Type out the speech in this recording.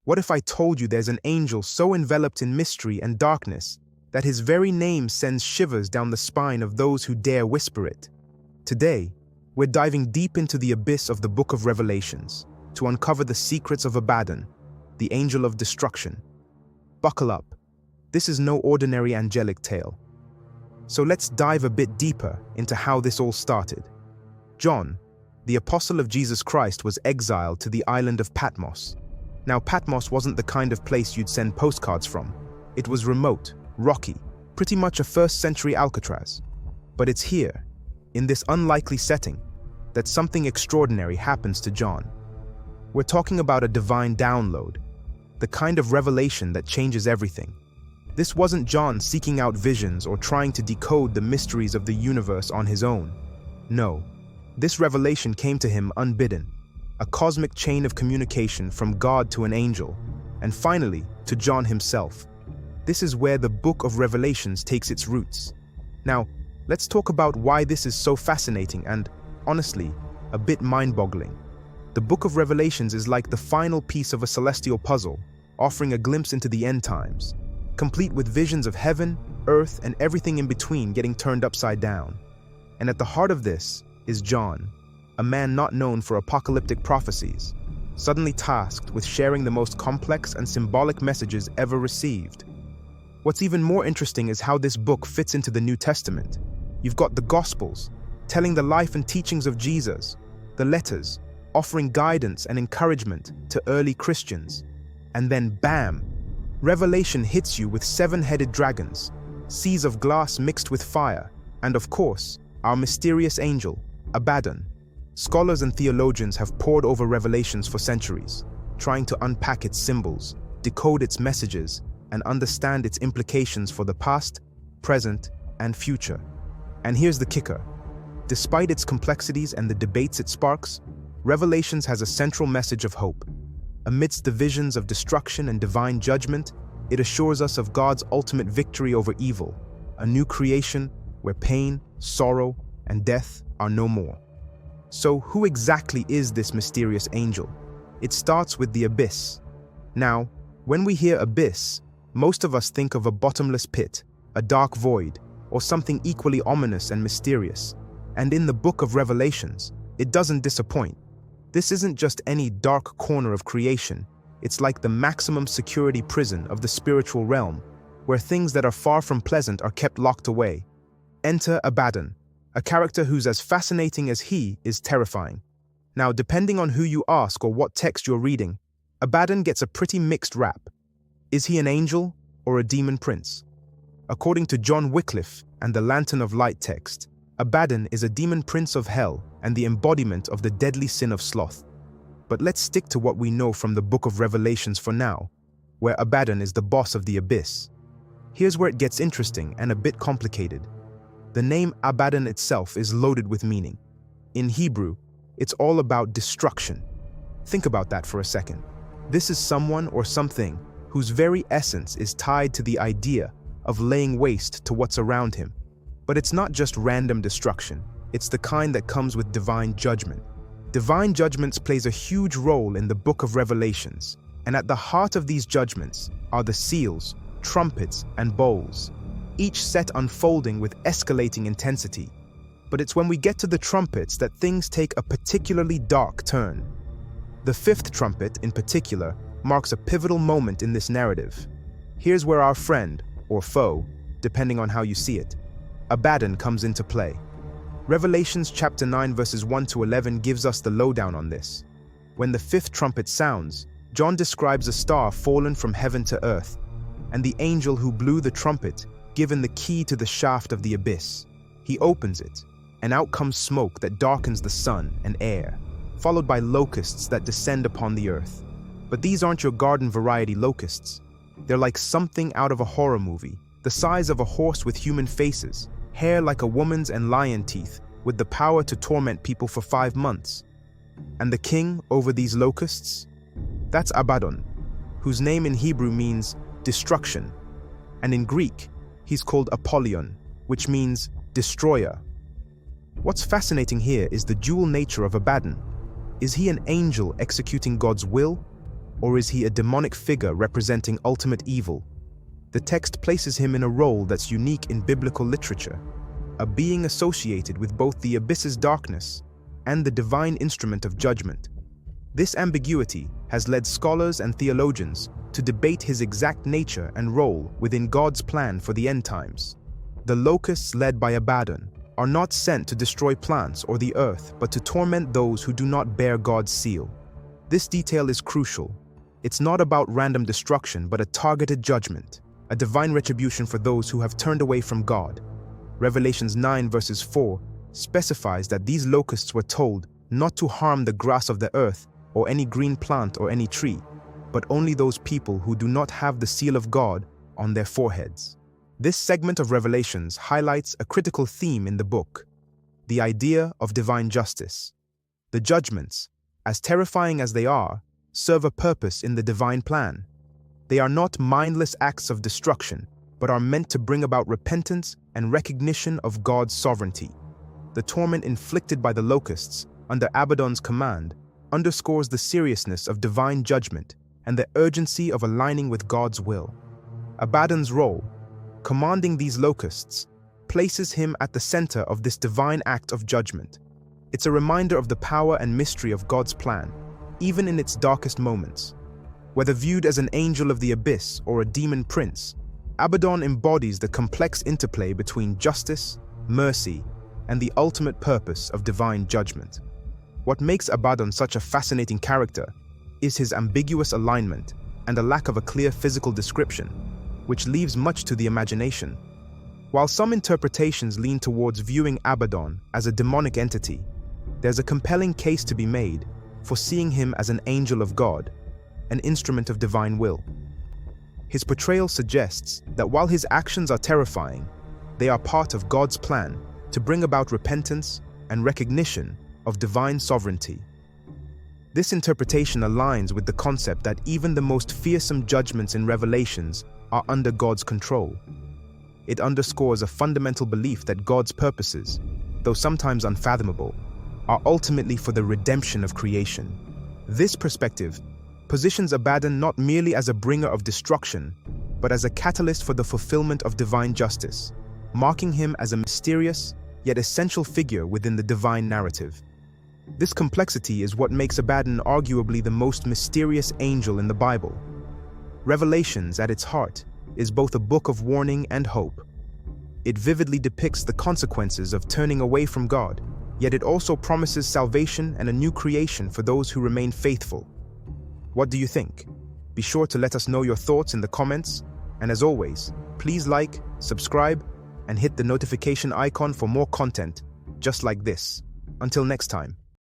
What if I told you there's an angel so enveloped in mystery and darkness that his very name sends shivers down the spine of those who dare whisper it? Today, we're diving deep into the abyss of the Book of Revelations to uncover the secrets of Abaddon, the angel of destruction. Buckle up. This is no ordinary angelic tale. So let's dive a bit deeper into how this all started. John, the apostle of Jesus Christ, was exiled to the island of Patmos. Now, Patmos wasn't the kind of place you'd send postcards from. It was remote, rocky, pretty much a first-century Alcatraz. But it's here, in this unlikely setting, that something extraordinary happens to John. We're talking about a divine download, the kind of revelation that changes everything. This wasn't John seeking out visions or trying to decode the mysteries of the universe on his own. No, this revelation came to him unbidden, a cosmic chain of communication from God to an angel, and finally to John himself. This is where the Book of Revelations takes its roots. Now, let's talk about why this is so fascinating and, honestly, a bit mind-boggling. The Book of Revelations is like the final piece of a celestial puzzle, offering a glimpse into the end times, complete with visions of heaven, earth, and everything in between getting turned upside down. And at the heart of this is John, a man not known for apocalyptic prophecies, suddenly tasked with sharing the most complex and symbolic messages ever received. What's even more interesting is how this book fits into the New Testament. You've got the Gospels, telling the life and teachings of Jesus, the letters, offering guidance and encouragement to early Christians, and then bam! Revelation hits you with 7-headed dragons, seas of glass mixed with fire, and of course, our mysterious angel, Abaddon. Scholars and theologians have pored over Revelations for centuries, trying to unpack its symbols, decode its messages, and understand its implications for the past, present, and future. And here's the kicker. Despite its complexities and the debates it sparks, Revelations has a central message of hope. Amidst the visions of destruction and divine judgment, it assures us of God's ultimate victory over evil, a new creation where pain, sorrow, and death are no more. So, who exactly is this mysterious angel? It starts with the abyss. Now, when we hear abyss, most of us think of a bottomless pit, a dark void, or something equally ominous and mysterious. And in the Book of Revelations, it doesn't disappoint. This isn't just any dark corner of creation. It's like the maximum security prison of the spiritual realm, where things that are far from pleasant are kept locked away. Enter Abaddon, a character who's as fascinating as he is terrifying. Now, depending on who you ask or what text you're reading, Abaddon gets a pretty mixed rap. Is he an angel or a demon prince? According to John Wycliffe and the Lantern of Light text, Abaddon is a demon prince of hell and the embodiment of the deadly sin of sloth. But let's stick to what we know from the Book of Revelations for now, where Abaddon is the boss of the abyss. Here's where it gets interesting and a bit complicated. The name Abaddon itself is loaded with meaning. In Hebrew, it's all about destruction. Think about that for a second. This is someone or something whose very essence is tied to the idea of laying waste to what's around him. But it's not just random destruction. It's the kind that comes with divine judgment. Divine judgments plays a huge role in the Book of Revelations, and at the heart of these judgments are the seals, trumpets, and bowls, each set unfolding with escalating intensity. But it's when we get to the trumpets that things take a particularly dark turn. The 5th trumpet, in particular, marks a pivotal moment in this narrative. Here's where our friend, or foe, depending on how you see it, Abaddon comes into play. Revelations chapter 9 verses 1 to 11 gives us the lowdown on this. When the 5th trumpet sounds, John describes a star fallen from heaven to earth, and the angel who blew the trumpet given the key to the shaft of the abyss. He opens it, and out comes smoke that darkens the sun and air, followed by locusts that descend upon the earth. But these aren't your garden variety locusts. They're like something out of a horror movie, the size of a horse with human faces, hair like a woman's and lion teeth, with the power to torment people for 5 months. And the king over these locusts? That's Abaddon, whose name in Hebrew means destruction, and in Greek, he's called Apollyon, which means destroyer. What's fascinating here is the dual nature of Abaddon. Is he an angel executing God's will, or is he a demonic figure representing ultimate evil? The text places him in a role that's unique in biblical literature, a being associated with both the abyss's darkness and the divine instrument of judgment. This ambiguity has led scholars and theologians to debate his exact nature and role within God's plan for the end times. The locusts led by Abaddon are not sent to destroy plants or the earth, but to torment those who do not bear God's seal. This detail is crucial. It's not about random destruction, but a targeted judgment, a divine retribution for those who have turned away from God. Revelations 9 verses 4 specifies that these locusts were told not to harm the grass of the earth or any green plant or any tree, but only those people who do not have the seal of God on their foreheads. This segment of Revelations highlights a critical theme in the book: the idea of divine justice. The judgments, as terrifying as they are, serve a purpose in the divine plan. They are not mindless acts of destruction, but are meant to bring about repentance and recognition of God's sovereignty. The torment inflicted by the locusts under Abaddon's command underscores the seriousness of divine judgment and the urgency of aligning with God's will. Abaddon's role, commanding these locusts, places him at the center of this divine act of judgment. It's a reminder of the power and mystery of God's plan, even in its darkest moments. Whether viewed as an angel of the abyss or a demon prince, Abaddon embodies the complex interplay between justice, mercy, and the ultimate purpose of divine judgment. What makes Abaddon such a fascinating character is his ambiguous alignment and a lack of a clear physical description, which leaves much to the imagination. While some interpretations lean towards viewing Abaddon as a demonic entity, there's a compelling case to be made for seeing him as an angel of God, an instrument of divine will. His portrayal suggests that while his actions are terrifying, they are part of God's plan to bring about repentance and recognition of divine sovereignty. This interpretation aligns with the concept that even the most fearsome judgments in Revelations are under God's control. It underscores a fundamental belief that God's purposes, though sometimes unfathomable, are ultimately for the redemption of creation. This perspective positions Abaddon not merely as a bringer of destruction, but as a catalyst for the fulfillment of divine justice, marking him as a mysterious yet essential figure within the divine narrative. This complexity is what makes Abaddon arguably the most mysterious angel in the Bible. Revelations, at its heart, is both a book of warning and hope. It vividly depicts the consequences of turning away from God, yet it also promises salvation and a new creation for those who remain faithful. What do you think? Be sure to let us know your thoughts in the comments, and as always, please like, subscribe, and hit the notification icon for more content just like this. Until next time.